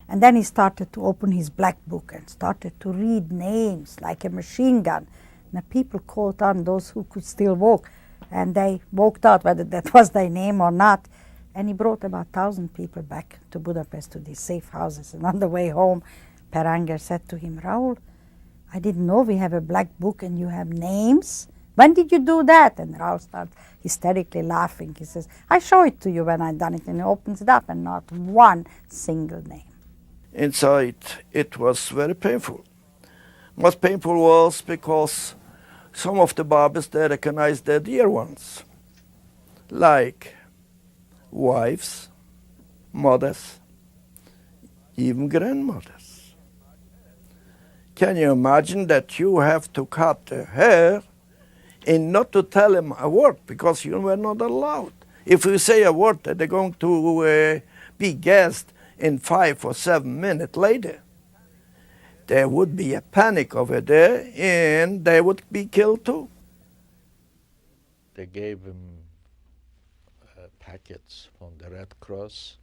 And then he started to open his black book and started to read names like a machine gun. And the people caught on, those who could still walk, and they walked out, whether that was their name or not. And he brought about 1,000 people back to Budapest to these safe houses. And on the way home, Peranger said to him, Raoul, I didn't know we have a black book and you have names. When did you do that? And Raoul starts hysterically laughing. He says, I show it to you when I've done it. And he opens it up and not one single name. Inside, it was very painful. Most painful was because some of the Barbers, they recognized their dear ones, like wives, mothers, even grandmothers. Can you imagine that you have to cut the hair and not to tell them a word because you were not allowed? If you say a word, they're going to be gassed in 5 or 7 minutes later. There would be a panic over there and they would be killed too. They gave him packets from the Red Cross,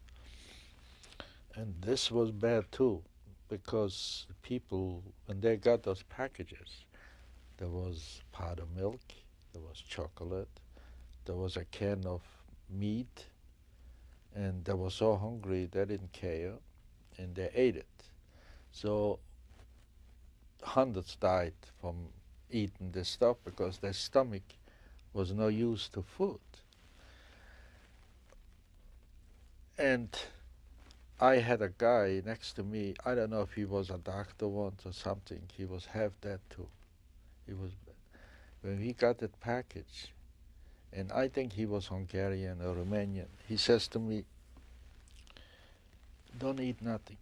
and this was bad too, because people, when they got those packages, there was powdered milk, there was chocolate, there was a can of meat, and they were so hungry they didn't care, and they ate it. So hundreds died from eating this stuff because their stomach was no use to food. And I had a guy next to me, I don't know if he was a doctor once or something, he was half dead too. He was, when he got that package, and I think he was Hungarian or Romanian, he says to me, don't eat nothing.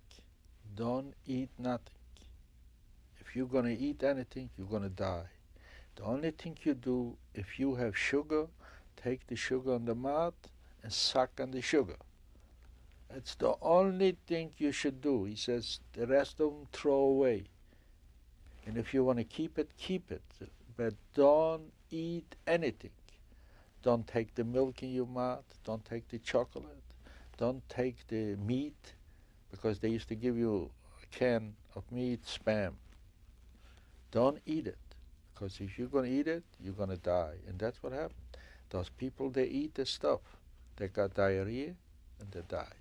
Don't eat nothing. If you're going to eat anything, you're going to die. The only thing you do, if you have sugar, take the sugar on the mouth and suck on the sugar. That's the only thing you should do. He says, the rest of them throw away. And if you want to keep it, but don't eat anything. Don't take the milk in your mouth, don't take the chocolate, don't take the meat, because they used to give you a can of meat, Spam. Don't eat it, because if you're going to eat it, you're going to die. And that's what happened. Those people, they eat the stuff. They got diarrhea and they died.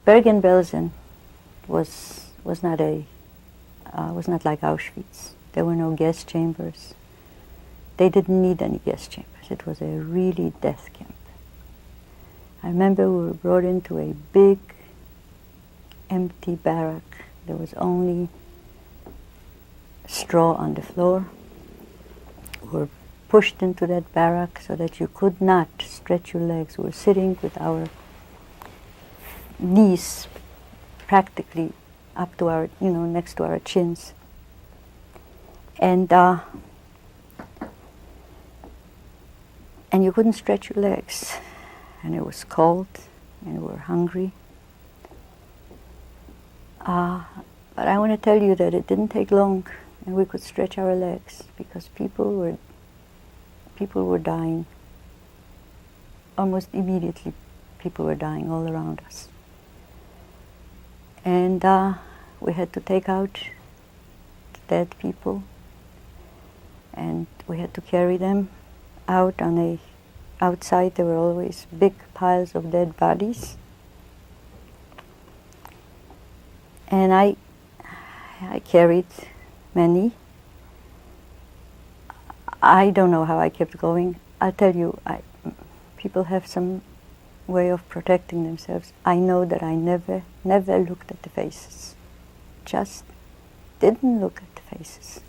Bergen-Belsen was not like Auschwitz. There were no gas chambers. They didn't need any gas chambers. It was a really death camp. I remember we were brought into a big, empty barrack. There was only straw on the floor. We were pushed into that barrack so that you could not stretch your legs. We were sitting with our knees practically up to our, next to our chins. And you couldn't stretch your legs. And it was cold, and we were hungry. But I want to tell you that it didn't take long, and we could stretch our legs, because people were dying. Almost immediately, people were dying all around us. And we had to take out the dead people, and we had to carry them out outside. There were always big piles of dead bodies. And I carried many. I don't know how I kept going. I'll tell you, people have some way of protecting themselves. I know that I never looked at the faces. Just didn't look at the faces.